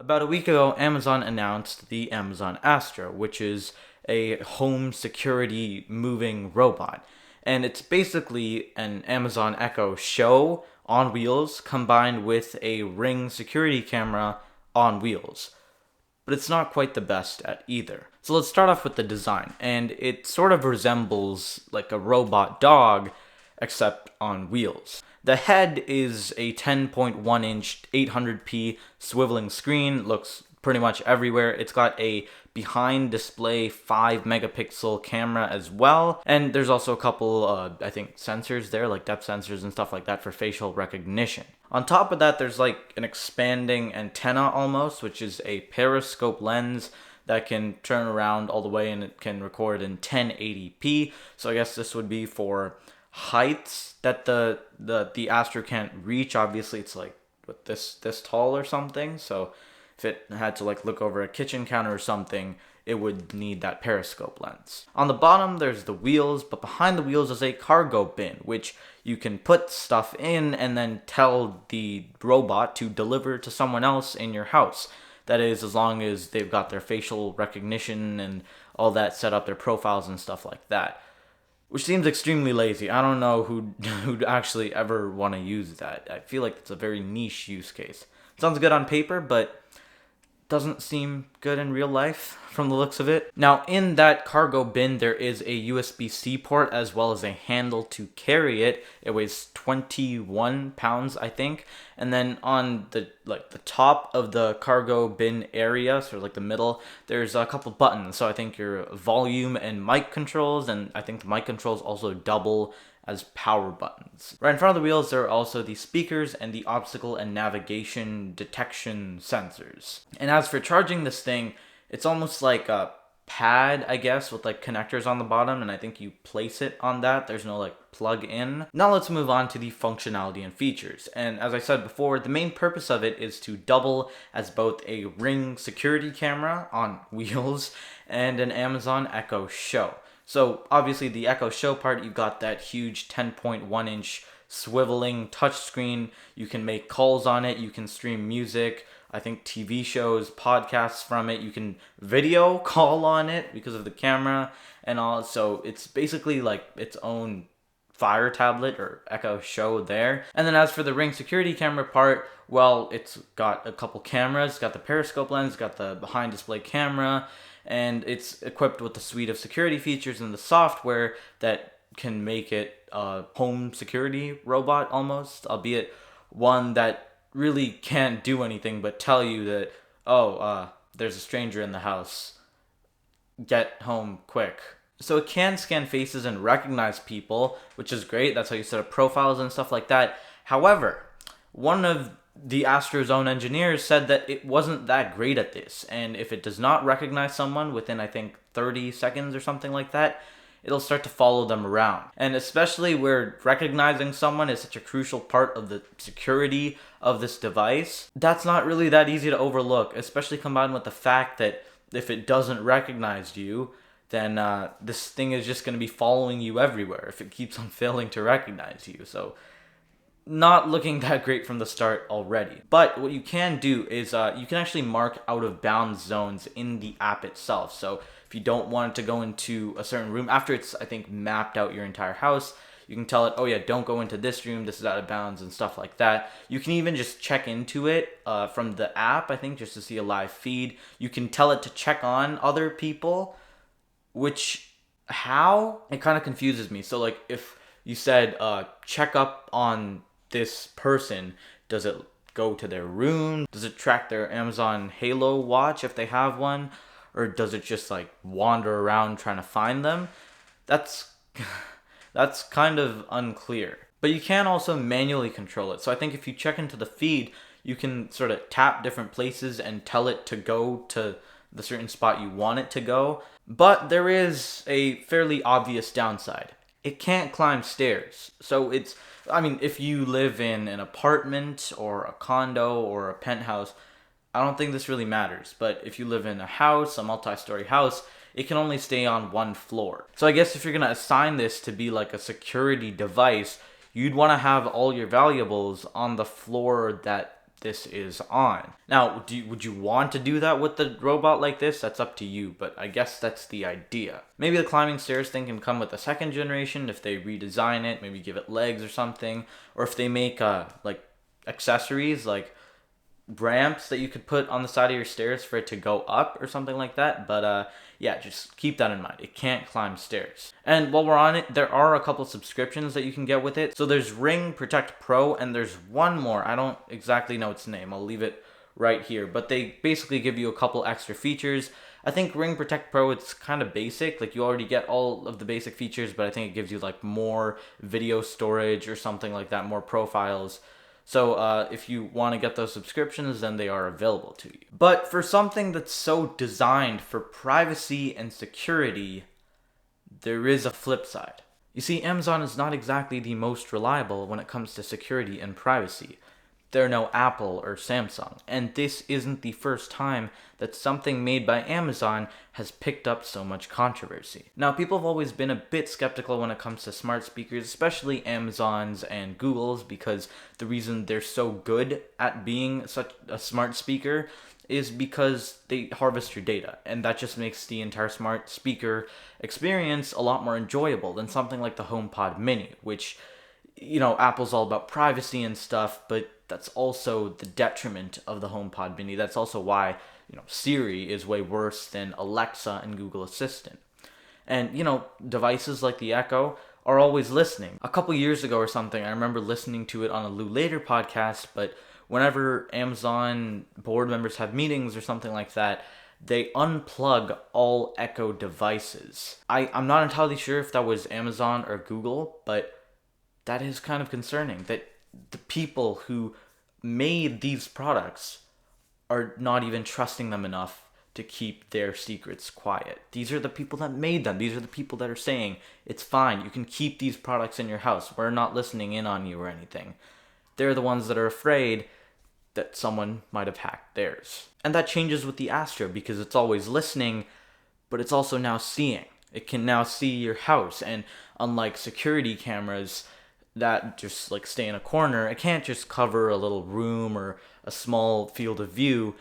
About a week ago, Amazon announced the Amazon Astro, which is a home security moving robot. And it's basically an Amazon Echo Show on wheels combined with a Ring security camera on wheels. But it's not quite the best at either. So let's start off with the design. And it sort of resembles like a robot dog, except on wheels. The head is a 10.1 inch 800p swiveling screen, looks pretty much everywhere. It's got a behind display 5 megapixel camera as well, and there's also a couple I think sensors there, like depth sensors and stuff like that for facial recognition. On top of that, there's like an expanding antenna almost, which is a periscope lens that can turn around all the way, and it can record in 1080p. So I guess this would be for heights that the Astro can't reach. Obviously it's like what, this tall or something, so if it had to like look over a kitchen counter or something, it would need that periscope lens. On the bottom there's the wheels, but behind the wheels is a cargo bin, which you can put stuff in and then tell the robot to deliver to someone else in your house. That is, as long as they've got their facial recognition and all that set up, their profiles and stuff like that. Which seems extremely lazy. I don't know who'd actually ever want to use that. I feel like it's a very niche use case. Sounds good on paper, but doesn't seem good in real life from the looks of it. Now, in that cargo bin, there is a USB-C port as well as a handle to carry it. It weighs 21 pounds, I think. And then on the top of the cargo bin area, sort of like the middle, there's a couple buttons. So I think your volume and mic controls, and I think the mic controls also double as power buttons. Right in front of the wheels, there are also the speakers and the obstacle and navigation detection sensors. And as for charging this thing, it's almost like a pad, I guess, with like connectors on the bottom, and I think you place it on that. There's no like plug in. Now let's move on to the functionality and features. And as I said before, the main purpose of it is to double as both a Ring security camera on wheels and an Amazon Echo Show. So obviously the Echo Show part, you've got that huge 10.1 inch swiveling touchscreen. You can make calls on it. You can stream music, I think TV shows, podcasts from it. You can video call on it because of the camera and all. So it's basically like its own Fire tablet or Echo Show there. And then as for the Ring security camera part, well, it's got a couple cameras. It's got the periscope lens, it's got the behind display camera, and it's equipped with a suite of security features and the software that can make it a home security robot almost, albeit one that really can't do anything but tell you that, there's a stranger in the house. Get home quick. So it can scan faces and recognize people, which is great. That's how you set up profiles and stuff like that. However, one of the Astro's own engineers said that it wasn't that great at this, and if it does not recognize someone within, I think, 30 seconds or something like that, it'll start to follow them around. And especially where recognizing someone is such a crucial part of the security of this device, that's not really that easy to overlook, especially combined with the fact that if it doesn't recognize you, then this thing is just going to be following you everywhere if it keeps on failing to recognize you. So not looking that great from the start already. But what you can do is you can actually mark out of bounds zones in the app itself. So if you don't want it to go into a certain room, after it's, I think, mapped out your entire house, you can tell it, oh yeah, don't go into this room, this is out of bounds and stuff like that. You can even just check into it from the app, I think, just to see a live feed. You can tell it to check on other people, which, how? It kind of confuses me. So like if you said check up on this person, does it go to their room? Does it track their Amazon Halo watch if they have one? Or does it just like wander around trying to find them? That's kind of unclear. But you can also manually control it. So I think if you check into the feed, you can sort of tap different places and tell it to go to the certain spot you want it to go. But there is a fairly obvious downside. It can't climb stairs. So if you live in an apartment or a condo or a penthouse, I don't think this really matters. But if you live in a house, a multi-story house, it can only stay on one floor. So I guess if you're going to assign this to be like a security device, you'd want to have all your valuables on the floor that this is on. Now, would you want to do that with the robot like this? That's up to you, but I guess that's the idea. Maybe the climbing stairs thing can come with the second generation if they redesign it, maybe give it legs or something, or if they make like accessories like ramps that you could put on the side of your stairs for it to go up or something like that. But yeah, just keep that in mind. It can't climb stairs. And while we're on it, there are a couple subscriptions that you can get with it. So there's Ring Protect Pro, and there's one more. I don't exactly know its name. I'll leave it right here. But they basically give you a couple extra features. I think Ring Protect Pro, it's kind of basic. Like, you already get all of the basic features, but I think it gives you like more video storage or something like that, more profiles. So if you want to get those subscriptions, then they are available to you. But for something that's so designed for privacy and security, there is a flip side. You see, Amazon is not exactly the most reliable when it comes to security and privacy. They're no Apple or Samsung, and this isn't the first time that something made by Amazon has picked up so much controversy. Now, people have always been a bit skeptical when it comes to smart speakers, especially Amazon's and Google's, because the reason they're so good at being such a smart speaker is because they harvest your data, and that just makes the entire smart speaker experience a lot more enjoyable than something like the HomePod Mini, which, you know, Apple's all about privacy and stuff, but that's also the detriment of the HomePod Mini. That's also why, you know, Siri is way worse than Alexa and Google Assistant. And, you know, devices like the Echo are always listening. A couple years ago or something, I remember listening to it on a Lou Later podcast, but whenever Amazon board members have meetings or something like that, they unplug all Echo devices. I'm not entirely sure if that was Amazon or Google, but that is kind of concerning that the people who made these products are not even trusting them enough to keep their secrets quiet. These are the people that made them. These are the people that are saying, it's fine, you can keep these products in your house. We're not listening in on you or anything. They're the ones that are afraid that someone might have hacked theirs. And that changes with the Astro because it's always listening, but it's also now seeing. It can now see your house, and unlike security cameras that just like stay in a corner, it can't just cover a little room or a small field of view.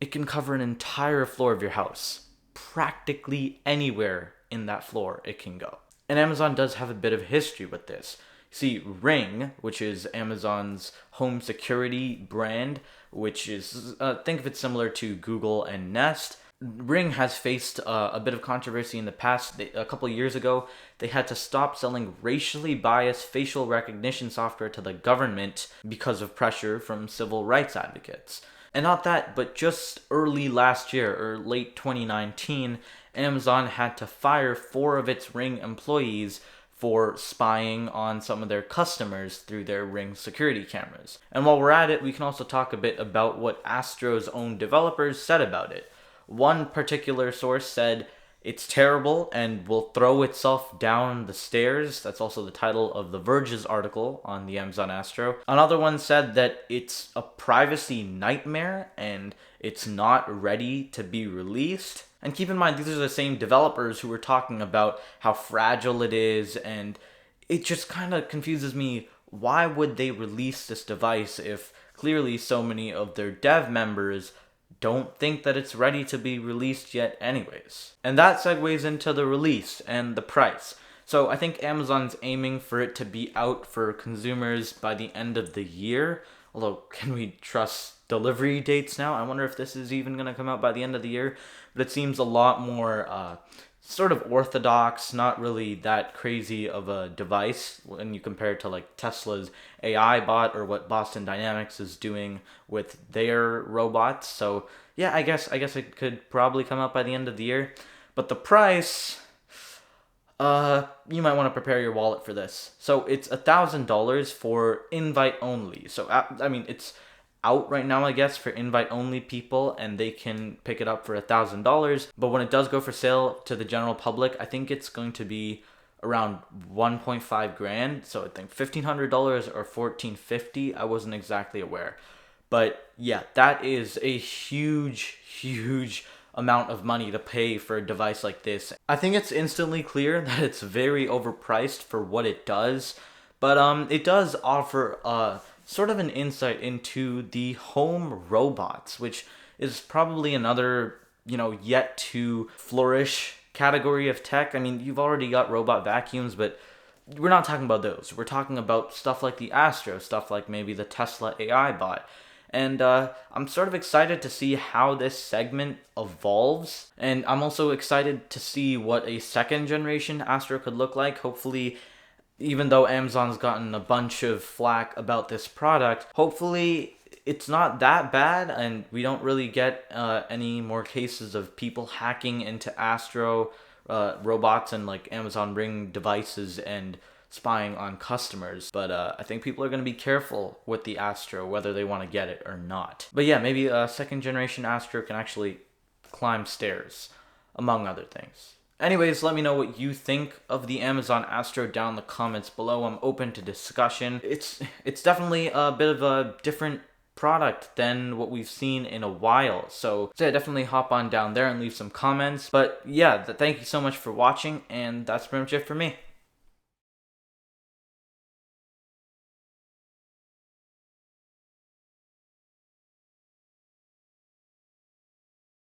It can cover an entire floor of your house. Practically anywhere in that floor it can go. And Amazon does have a bit of history with this. See, Ring, which is Amazon's home security brand, which is, think of it similar to Google and Nest. Ring has faced a bit of controversy in the past. A couple of years ago, they had to stop selling racially biased facial recognition software to the government because of pressure from civil rights advocates. And not that, but just early last year, or late 2019, Amazon had to fire 4 of its Ring employees for spying on some of their customers through their Ring security cameras. And while we're at it, we can also talk a bit about what Astro's own developers said about it. One particular source said, it's terrible and will throw itself down the stairs. That's also the title of The Verge's article on the Amazon Astro. Another one said that it's a privacy nightmare and it's not ready to be released. And keep in mind, these are the same developers who were talking about how fragile it is, and it just kind of confuses me. Why would they release this device if clearly so many of their dev members don't think that it's ready to be released yet anyways? And that segues into the release and the price. So I think Amazon's aiming for it to be out for consumers by the end of the year. Although, can we trust delivery dates now? I wonder if this is even going to come out by the end of the year. But it seems a lot more sort of orthodox, not really that crazy of a device when you compare it to like Tesla's AI bot or what Boston Dynamics is doing with their robots. So yeah, I guess it could probably come out by the end of the year. But the price, you might want to prepare your wallet for this. So it's $1,000 for invite only. So I mean, it's out right now, I guess, for invite only people, and they can pick it up for $1,000. But when it does go for sale to the general public, I think it's going to be around 1.5 grand. So I think $1,500 or $1,450. I wasn't exactly aware, but yeah, that is a huge amount of money to pay for a device like this. I think it's instantly clear that it's very overpriced for what it does, but it does offer sort of an insight into the home robots, which is probably another, yet to flourish category of tech. I mean, you've already got robot vacuums, but we're not talking about those. We're talking about stuff like the Astro, stuff like maybe the Tesla AI bot. And I'm sort of excited to see how this segment evolves. And I'm also excited to see what a second generation Astro could look like. Hopefully, even though Amazon's gotten a bunch of flack about this product, hopefully it's not that bad and we don't really get any more cases of people hacking into Astro robots and like Amazon Ring devices and spying on customers. But I think people are going to be careful with the Astro, whether they want to get it or not. But yeah, maybe a second generation Astro can actually climb stairs, among other things. Anyways, let me know what you think of the Amazon Astro down in the comments below. I'm open to discussion. It's definitely a bit of a different product than what we've seen in a while. So yeah, definitely hop on down there and leave some comments. But yeah, thank you so much for watching, and that's pretty much it for me.